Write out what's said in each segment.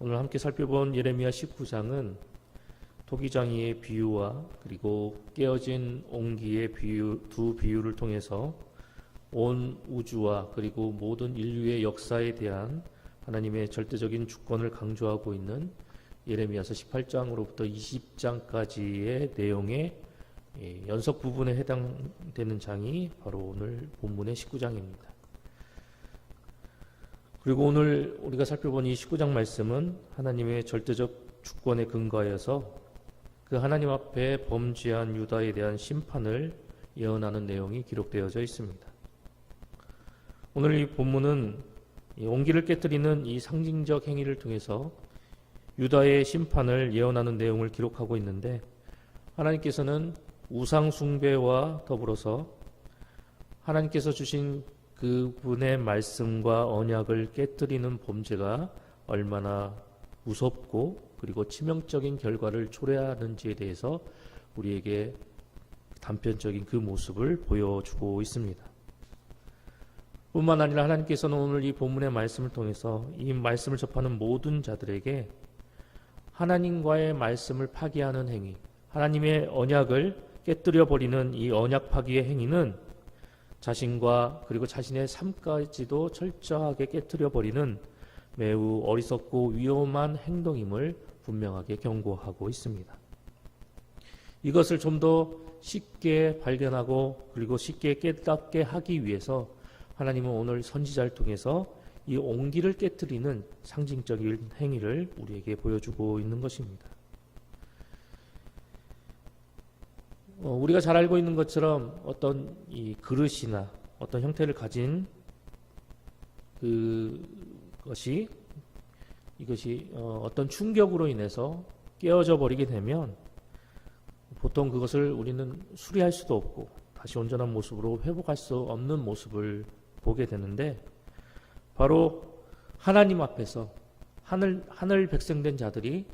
오늘 함께 살펴본 예레미야 19장은 토기장이의 비유와 그리고 깨어진 옹기의 비유, 두 비유를 통해서 온 우주와 그리고 모든 인류의 역사에 대한 하나님의 절대적인 주권을 강조하고 있는 예레미야서 18장으로부터 20장까지의 내용의 연속 부분에 해당되는 장이 바로 오늘 본문의 19장입니다. 그리고 오늘 우리가 살펴본 이 19장 말씀은 하나님의 절대적 주권에 근거하여서 그 하나님 앞에 범죄한 유다에 대한 심판을 예언하는 내용이 기록되어져 있습니다. 오늘 이 본문은 옹기를 깨뜨리는 이 상징적 행위를 통해서 유다의 심판을 예언하는 내용을 기록하고 있는데, 하나님께서는 우상 숭배와 더불어서 하나님께서 주신 그분의 말씀과 언약을 깨뜨리는 범죄가 얼마나 무섭고 그리고 치명적인 결과를 초래하는지에 대해서 우리에게 단편적인 그 모습을 보여주고 있습니다. 뿐만 아니라 하나님께서는 오늘 이 본문의 말씀을 통해서 이 말씀을 접하는 모든 자들에게 하나님과의 말씀을 파기하는 행위, 하나님의 언약을 깨뜨려 버리는 이 언약 파기의 행위는 자신과 그리고 자신의 삶까지도 철저하게 깨뜨려 버리는 매우 어리석고 위험한 행동임을 분명하게 경고하고 있습니다. 이것을 좀 더 쉽게 발견하고 그리고 쉽게 깨닫게 하기 위해서 하나님은 오늘 선지자를 통해서 이 옹기를 깨뜨리는 상징적인 행위를 우리에게 보여주고 있는 것입니다. 우리가 잘 알고 있는 것처럼 어떤 이 그릇이나 어떤 형태를 가진 이것이 어떤 충격으로 인해서 깨어져 버리게 되면 보통 그것을 우리는 수리할 수도 없고 다시 온전한 모습으로 회복할 수 없는 모습을 보게 되는데, 바로 하나님 앞에서 하늘 백성된 자들이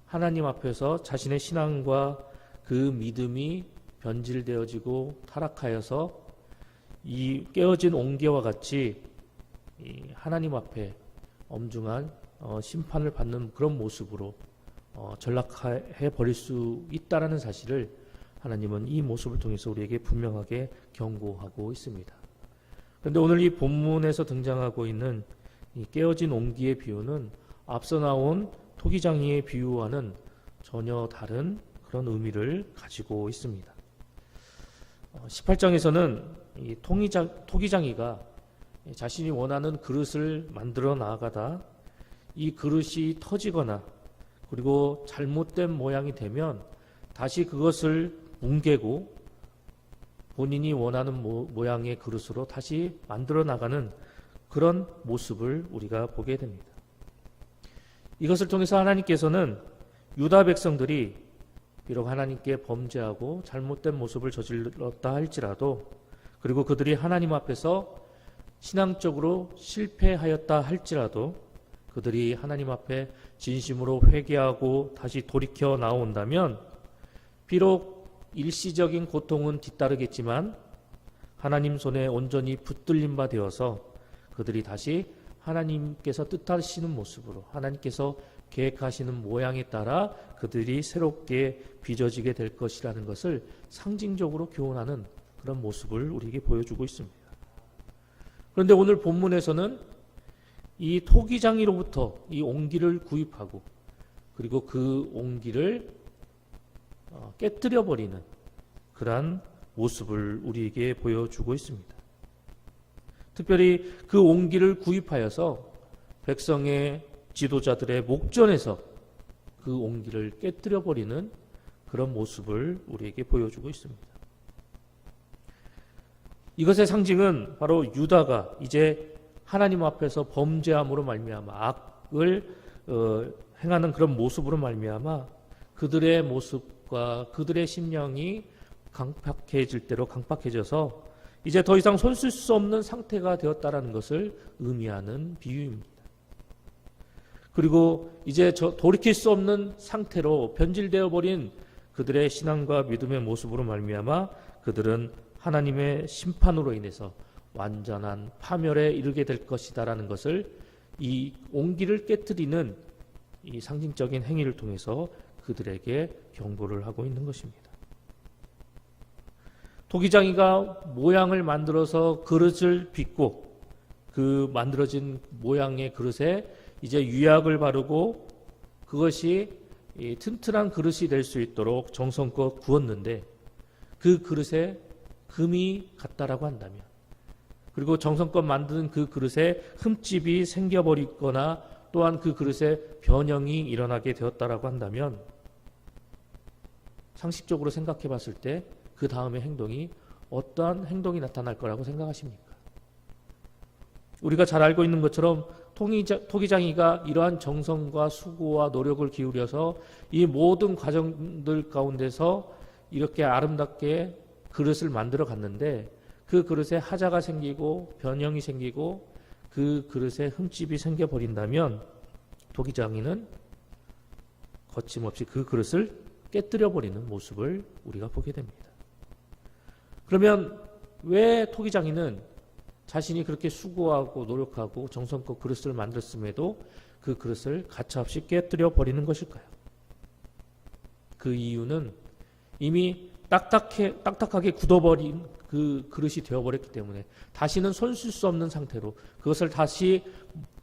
하나님 앞에서 자신의 신앙과 그 믿음이 변질되어지고 타락하여서 이 깨어진 옹기와 같이 하나님 앞에 엄중한 심판을 받는 그런 모습으로 전락해 버릴 수 있다라는 사실을 하나님은 이 모습을 통해서 우리에게 분명하게 경고하고 있습니다. 그런데 오늘 이 본문에서 등장하고 있는 이 깨어진 옹기의 비유는 앞서 나온 토기장이의 비유와는 전혀 다른 그런 의미를 가지고 있습니다. 18장에서는 이 토기장이가 자신이 원하는 그릇을 만들어 나아가다 이 그릇이 터지거나 그리고 잘못된 모양이 되면 다시 그것을 뭉개고 본인이 원하는 모양의 그릇으로 다시 만들어 나가는 그런 모습을 우리가 보게 됩니다. 이것을 통해서 하나님께서는 유다 백성들이 비록 하나님께 범죄하고 잘못된 모습을 저질렀다 할지라도, 그리고 그들이 하나님 앞에서 신앙적으로 실패하였다 할지라도 그들이 하나님 앞에 진심으로 회개하고 다시 돌이켜 나온다면 비록 일시적인 고통은 뒤따르겠지만 하나님 손에 온전히 붙들린 바 되어서 그들이 다시 하나님께서 뜻하시는 모습으로 하나님께서 계획하시는 모양에 따라 그들이 새롭게 빚어지게 될 것이라는 것을 상징적으로 교훈하는 그런 모습을 우리에게 보여주고 있습니다. 그런데 오늘 본문에서는 이 토기장이로부터 이 옹기를 구입하고 그리고 그 옹기를 깨뜨려 버리는 그러한 모습을 우리에게 보여주고 있습니다. 특별히 그 옹기를 구입하여서 백성의 지도자들의 목전에서 그 옹기를 깨뜨려 버리는 그런 모습을 우리에게 보여주고 있습니다. 이것의 상징은 바로 유다가 이제 하나님 앞에서 범죄함으로 말미암아 악을 행하는 그런 모습으로 말미암아 그들의 모습과 그들의 심령이 강팍해질 대로 강팍해져서 이제 더 이상 손쓸 수 없는 상태가 되었다라는 것을 의미하는 비유입니다. 그리고 이제 돌이킬 수 없는 상태로 변질되어 버린 그들의 신앙과 믿음의 모습으로 말미암아 그들은 하나님의 심판으로 인해서 완전한 파멸에 이르게 될 것이다라는 것을 이 옹기를 깨뜨리는 이 상징적인 행위를 통해서 그들에게 경고를 하고 있는 것입니다. 토기장이가 모양을 만들어서 그릇을 빚고 그 만들어진 모양의 그릇에 이제 유약을 바르고 그것이 튼튼한 그릇이 될 수 있도록 정성껏 구웠는데 그 그릇에 금이 갔다라고 한다면, 그리고 정성껏 만든 그 그릇에 흠집이 생겨버리거나 또한 그 그릇에 변형이 일어나게 되었다라고 한다면, 상식적으로 생각해 봤을 때 그 다음의 행동이 어떠한 행동이 나타날 거라고 생각하십니까? 우리가 잘 알고 있는 것처럼 토기장이가 이러한 정성과 수고와 노력을 기울여서 이 모든 과정들 가운데서 이렇게 아름답게 그릇을 만들어 갔는데 그 그릇에 하자가 생기고 변형이 생기고 그 그릇에 흠집이 생겨버린다면 토기장이는 거침없이 그 그릇을 깨뜨려 버리는 모습을 우리가 보게 됩니다. 그러면 왜 토기장이는 자신이 그렇게 수고하고 노력하고 정성껏 그릇을 만들었음에도 그 그릇을 가차없이 깨뜨려 버리는 것일까요? 그 이유는 이미 딱딱하게 굳어버린 그 그릇이 되어버렸기 때문에 다시는 손쓸 수 없는 상태로 그것을 다시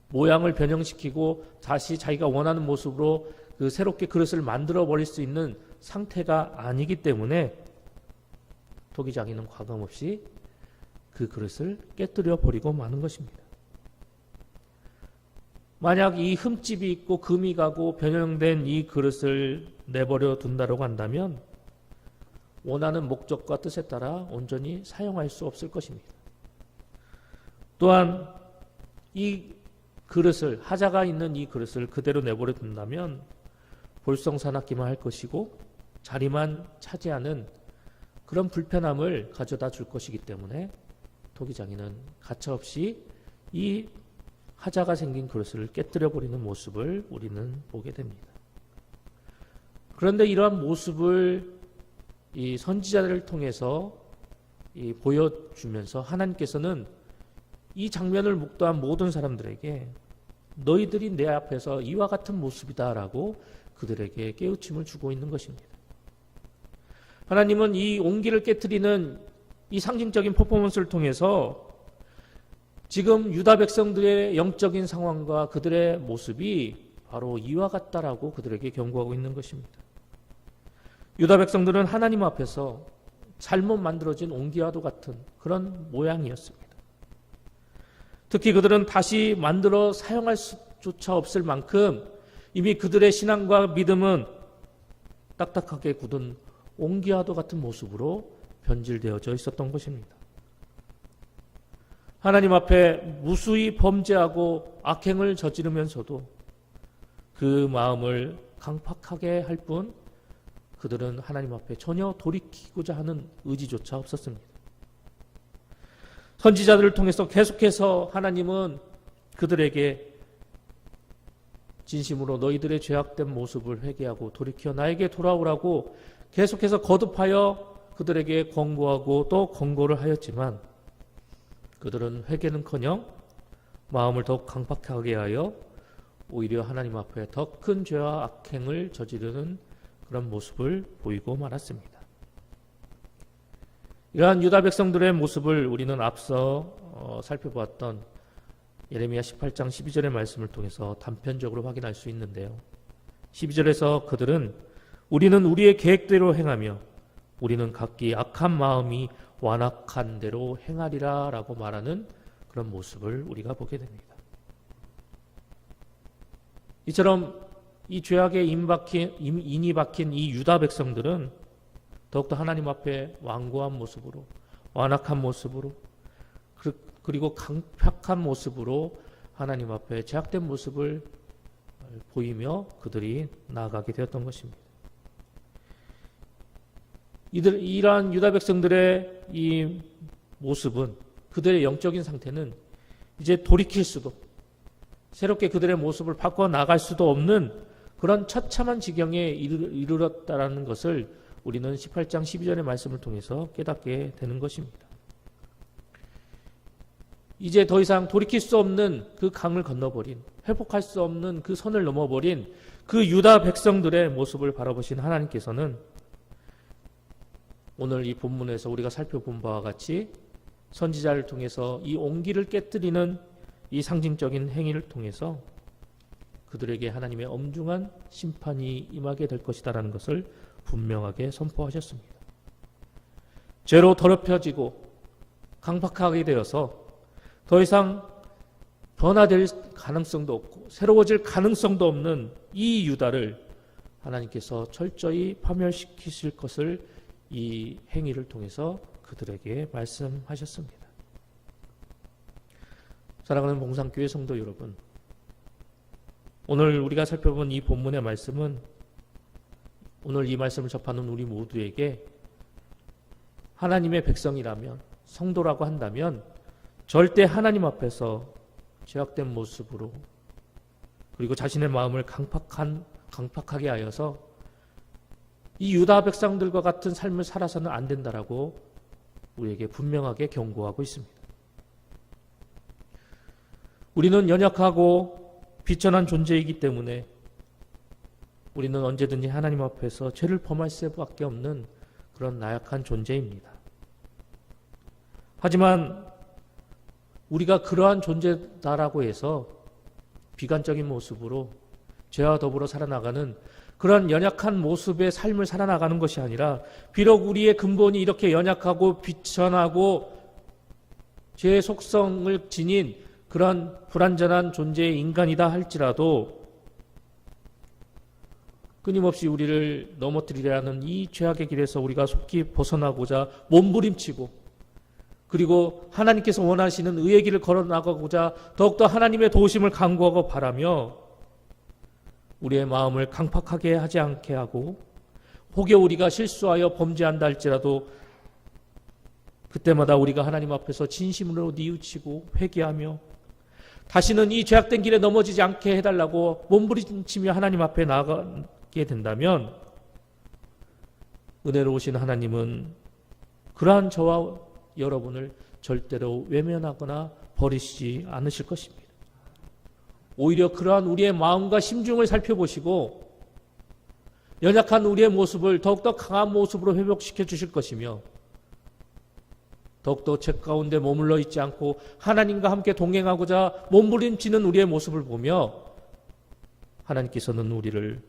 모양을 변형시키고 다시 자기가 원하는 모습으로 그 새롭게 그릇을 만들어 버릴 수 있는 상태가 아니기 때문에 토기장이는 과감없이 그 그릇을 깨뜨려 버리고 마는 것입니다. 만약 이 흠집이 있고 금이 가고 변형된 이 그릇을 내버려 둔다고 한다면 원하는 목적과 뜻에 따라 온전히 사용할 수 없을 것입니다. 또한 이 그릇을, 하자가 있는 이 그릇을 그대로 내버려 둔다면 볼썽사납기만 할 것이고 자리만 차지하는 그런 불편함을 가져다 줄 것이기 때문에 토기장이는 가차없이 이 하자가 생긴 그릇을 깨뜨려 버리는 모습을 우리는 보게 됩니다. 그런데 이러한 모습을 이 선지자들을 통해서 보여주면서 하나님께서는 이 장면을 묵도한 모든 사람들에게 너희들이 내 앞에서 이와 같은 모습이다라고 그들에게 깨우침을 주고 있는 것입니다. 하나님은 이 온기를 깨트리는 이 상징적인 퍼포먼스를 통해서 지금 유다 백성들의 영적인 상황과 그들의 모습이 바로 이와 같다라고 그들에게 경고하고 있는 것입니다. 유다 백성들은 하나님 앞에서 잘못 만들어진 온기와도 같은 그런 모양이었습니다. 특히 그들은 다시 만들어 사용할 수조차 없을 만큼 이미 그들의 신앙과 믿음은 딱딱하게 굳은 온기와도 같은 모습으로 변질되어져 있었던 것입니다. 하나님 앞에 무수히 범죄하고 악행을 저지르면서도 그 마음을 강팍하게 할 뿐 그들은 하나님 앞에 전혀 돌이키고자 하는 의지조차 없었습니다. 선지자들을 통해서 계속해서 하나님은 그들에게 진심으로 너희들의 죄악된 모습을 회개하고 돌이켜 나에게 돌아오라고 계속해서 거듭하여 그들에게 권고하고 또 권고를 하였지만 그들은 회개는커녕 마음을 더욱 강팍하게 하여 오히려 하나님 앞에 더 큰 죄와 악행을 저지르는 그런 모습을 보이고 말았습니다. 이러한 유다 백성들의 모습을 우리는 앞서 살펴보았던 예레미야 18장 12절의 말씀을 통해서 단편적으로 확인할 수 있는데요. 12절에서 그들은 우리는 우리의 계획대로 행하며 우리는 각기 악한 마음이 완악한 대로 행하리라 라고 말하는 그런 모습을 우리가 보게 됩니다. 이처럼 이 죄악에 인이 박힌 이 유다 백성들은 더욱더 하나님 앞에 완고한 모습으로 완악한 모습으로 그리고 강팍한 모습으로 하나님 앞에 제약된 모습을 보이며 그들이 나아가게 되었던 것입니다. 이러한 유다 백성들의 이 모습은 그들의 영적인 상태는 이제 돌이킬 수도 새롭게 그들의 모습을 바꿔 나갈 수도 없는 그런 처참한 지경에 이르렀다라는 것을 우리는 18장 12절의 말씀을 통해서 깨닫게 되는 것입니다. 이제 더 이상 돌이킬 수 없는 그 강을 건너버린, 회복할 수 없는 그 선을 넘어버린 그 유다 백성들의 모습을 바라보신 하나님께서는 오늘 이 본문에서 우리가 살펴본 바와 같이 선지자를 통해서 이 온기를 깨뜨리는 이 상징적인 행위를 통해서 그들에게 하나님의 엄중한 심판이 임하게 될 것이다라는 것을 분명하게 선포하셨습니다. 죄로 더럽혀지고 강팍하게 되어서 더 이상 변화될 가능성도 없고 새로워질 가능성도 없는 이 유다를 하나님께서 철저히 파멸시키실 것을 이 행위를 통해서 그들에게 말씀하셨습니다. 사랑하는 봉산교회 성도 여러분, 오늘 우리가 살펴본 이 본문의 말씀은 오늘 이 말씀을 접하는 우리 모두에게 하나님의 백성이라면, 성도라고 한다면 절대 하나님 앞에서 죄악된 모습으로 그리고 자신의 마음을 강팍하게 하여서 이 유다 백성들과 같은 삶을 살아서는 안 된다라고 우리에게 분명하게 경고하고 있습니다. 우리는 연약하고 비천한 존재이기 때문에 우리는 언제든지 하나님 앞에서 죄를 범할 수밖에 없는 그런 나약한 존재입니다. 하지만 우리가 그러한 존재다라고 해서 비관적인 모습으로 죄와 더불어 살아나가는 그런 연약한 모습의 삶을 살아나가는 것이 아니라 비록 우리의 근본이 이렇게 연약하고 비천하고 죄의 속성을 지닌 그런 불완전한 존재의 인간이다 할지라도 끊임없이 우리를 넘어뜨리려 하는 이 죄악의 길에서 우리가 속히 벗어나고자 몸부림치고 그리고 하나님께서 원하시는 의의 길을 걸어나가고자 더욱더 하나님의 도우심을 간구하고 바라며 우리의 마음을 강팍하게 하지 않게 하고 혹여 우리가 실수하여 범죄한다 할지라도 그때마다 우리가 하나님 앞에서 진심으로 뉘우치고 회개하며 다시는 이 죄악된 길에 넘어지지 않게 해달라고 몸부림치며 하나님 앞에 나아가게 된다면 은혜로우신 하나님은 그러한 저와 여러분을 절대로 외면하거나 버리시지 않으실 것입니다. 오히려 그러한 우리의 마음과 심중을 살펴보시고 연약한 우리의 모습을 더욱더 강한 모습으로 회복시켜 주실 것이며 더욱더 죄 가운데 머물러 있지 않고 하나님과 함께 동행하고자 몸부림치는 우리의 모습을 보며 하나님께서는 우리를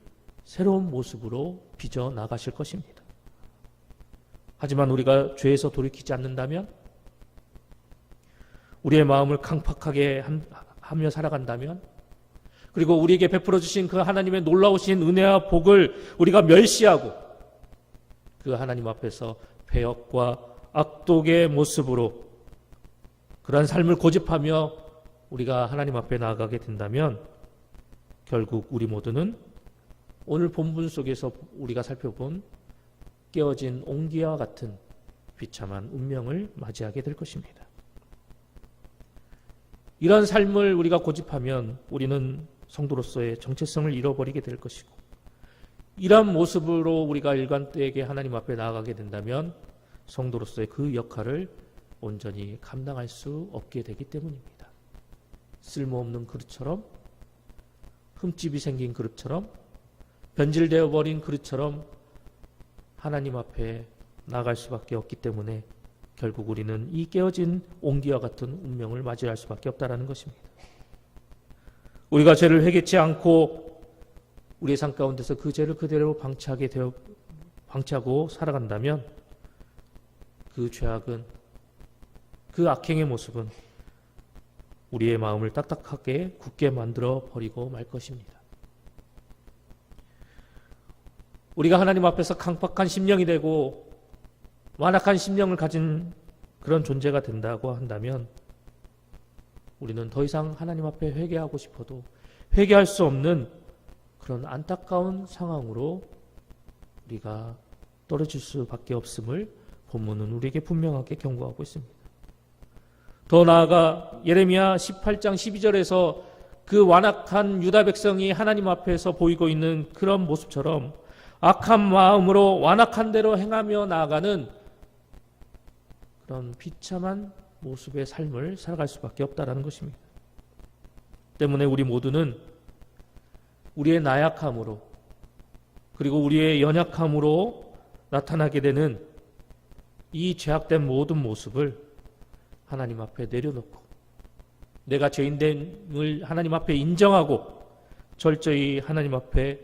새로운 모습으로 빚어 나가실 것입니다. 하지만 우리가 죄에서 돌이키지 않는다면 우리의 마음을 강팍하게 하며 살아간다면 그리고 우리에게 베풀어 주신 그 하나님의 놀라우신 은혜와 복을 우리가 멸시하고 그 하나님 앞에서 배역과 악독의 모습으로 그러한 삶을 고집하며 우리가 하나님 앞에 나아가게 된다면 결국 우리 모두는 오늘 본문 속에서 우리가 살펴본 깨어진 옹기와 같은 비참한 운명을 맞이하게 될 것입니다. 이런 삶을 우리가 고집하면 우리는 성도로서의 정체성을 잃어버리게 될 것이고 이런 모습으로 우리가 일관되게 하나님 앞에 나아가게 된다면 성도로서의 그 역할을 온전히 감당할 수 없게 되기 때문입니다. 쓸모없는 그릇처럼 흠집이 생긴 그릇처럼 변질되어 버린 그릇처럼 하나님 앞에 나갈 수밖에 없기 때문에 결국 우리는 이 깨어진 옹기와 같은 운명을 맞이할 수밖에 없다는 것입니다. 우리가 죄를 회개치 않고 우리의 삶 가운데서 그 죄를 그대로 방치하고 살아간다면 그 죄악은 그 악행의 모습은 우리의 마음을 딱딱하게 굳게 만들어 버리고 말 것입니다. 우리가 하나님 앞에서 강팍한 심령이 되고 완악한 심령을 가진 그런 존재가 된다고 한다면 우리는 더 이상 하나님 앞에 회개하고 싶어도 회개할 수 없는 그런 안타까운 상황으로 우리가 떨어질 수밖에 없음을 본문은 우리에게 분명하게 경고하고 있습니다. 더 나아가 예레미야 18장 12절에서 그 완악한 유다 백성이 하나님 앞에서 보이고 있는 그런 모습처럼 악한 마음으로 완악한 대로 행하며 나아가는 그런 비참한 모습의 삶을 살아갈 수밖에 없다라는 것입니다. 때문에 우리 모두는 우리의 나약함으로 그리고 우리의 연약함으로 나타나게 되는 이 죄악된 모든 모습을 하나님 앞에 내려놓고 내가 죄인됨을 하나님 앞에 인정하고 철저히 하나님 앞에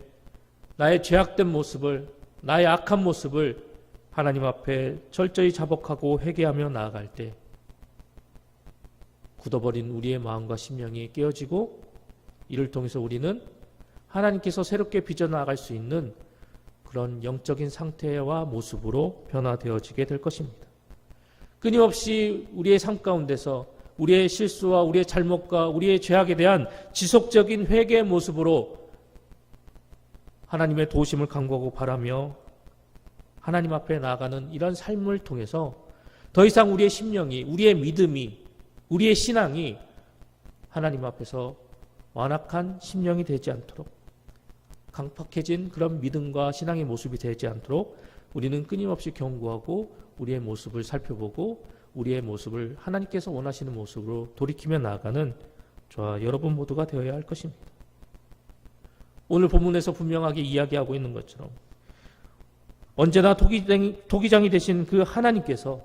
나의 죄악된 모습을, 나의 악한 모습을 하나님 앞에 철저히 자복하고 회개하며 나아갈 때 굳어버린 우리의 마음과 심령이 깨어지고 이를 통해서 우리는 하나님께서 새롭게 빚어나갈 수 있는 그런 영적인 상태와 모습으로 변화되어지게 될 것입니다. 끊임없이 우리의 삶 가운데서 우리의 실수와 우리의 잘못과 우리의 죄악에 대한 지속적인 회개의 모습으로 하나님의 도우심을 간구하고 바라며 하나님 앞에 나아가는 이런 삶을 통해서 더 이상 우리의 심령이, 우리의 믿음이, 우리의 신앙이 하나님 앞에서 완악한 심령이 되지 않도록 강팍해진 그런 믿음과 신앙의 모습이 되지 않도록 우리는 끊임없이 경고하고 우리의 모습을 살펴보고 우리의 모습을 하나님께서 원하시는 모습으로 돌이키며 나아가는 저와 여러분 모두가 되어야 할 것입니다. 오늘 본문에서 분명하게 이야기하고 있는 것처럼 언제나 토기장이 되신 그 하나님께서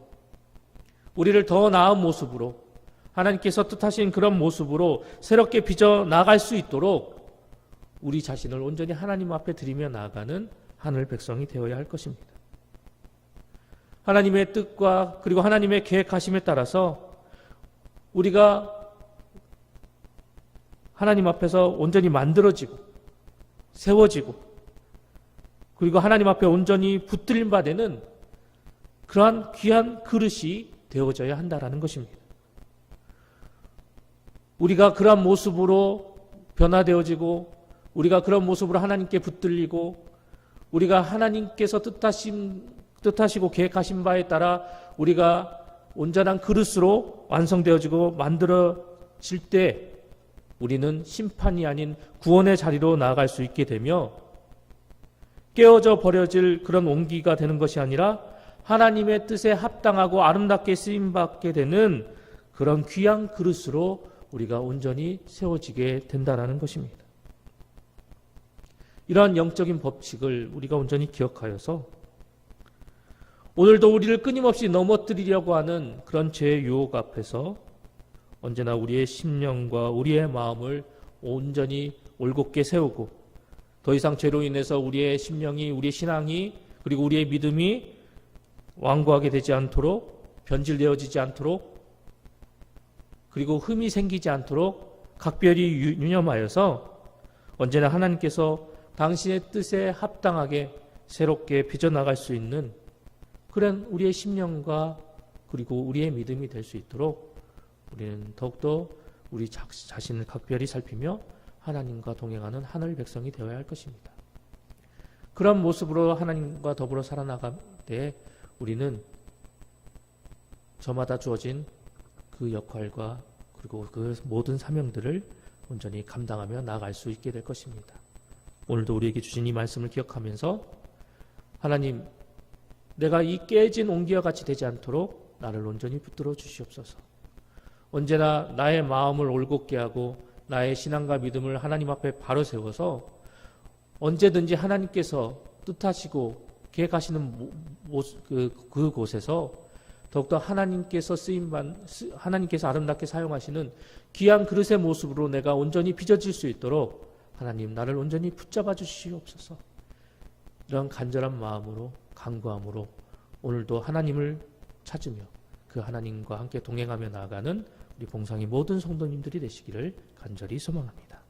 우리를 더 나은 모습으로 하나님께서 뜻하신 그런 모습으로 새롭게 빚어 나갈 수 있도록 우리 자신을 온전히 하나님 앞에 드리며 나아가는 하늘 백성이 되어야 할 것입니다. 하나님의 뜻과 그리고 하나님의 계획하심에 따라서 우리가 하나님 앞에서 온전히 만들어지고 세워지고 그리고 하나님 앞에 온전히 붙들림 바 되는 그러한 귀한 그릇이 되어져야 한다라는 것입니다. 우리가 그러한 모습으로 변화되어지고 우리가 그런 모습으로 하나님께 붙들리고 우리가 하나님께서 뜻하시고 계획하신 바에 따라 우리가 온전한 그릇으로 완성되어지고 만들어질 때 우리는 심판이 아닌 구원의 자리로 나아갈 수 있게 되며 깨어져 버려질 그런 온기가 되는 것이 아니라 하나님의 뜻에 합당하고 아름답게 쓰임받게 되는 그런 귀한 그릇으로 우리가 온전히 세워지게 된다는 것입니다. 이러한 영적인 법칙을 우리가 온전히 기억하여서 오늘도 우리를 끊임없이 넘어뜨리려고 하는 그런 죄의 유혹 앞에서 언제나 우리의 심령과 우리의 마음을 온전히 올곧게 세우고 더 이상 죄로 인해서 우리의 심령이, 우리의 신앙이 그리고 우리의 믿음이 완고하게 되지 않도록 변질되어지지 않도록 그리고 흠이 생기지 않도록 각별히 유념하여서 언제나 하나님께서 당신의 뜻에 합당하게 새롭게 빚어나갈 수 있는 그런 우리의 심령과 그리고 우리의 믿음이 될 수 있도록 우리는 더욱더 우리 자신을 각별히 살피며 하나님과 동행하는 하늘 백성이 되어야 할 것입니다. 그런 모습으로 하나님과 더불어 살아나갈 때 우리는 저마다 주어진 그 역할과 그리고 그 모든 사명들을 온전히 감당하며 나아갈 수 있게 될 것입니다. 오늘도 우리에게 주신 이 말씀을 기억하면서 하나님, 내가 이 깨진 옹기와 같이 되지 않도록 나를 온전히 붙들어 주시옵소서. 언제나 나의 마음을 올곧게 하고 나의 신앙과 믿음을 하나님 앞에 바로 세워서 언제든지 하나님께서 뜻하시고 계획하시는 그곳에서 더욱더 하나님께서 하나님께서 아름답게 사용하시는 귀한 그릇의 모습으로 내가 온전히 빚어질 수 있도록 하나님 나를 온전히 붙잡아 주시옵소서. 이런 간절한 마음으로 간구함으로 오늘도 하나님을 찾으며 그 하나님과 함께 동행하며 나아가는 우리 봉상의 모든 성도님들이 되시기를 간절히 소망합니다.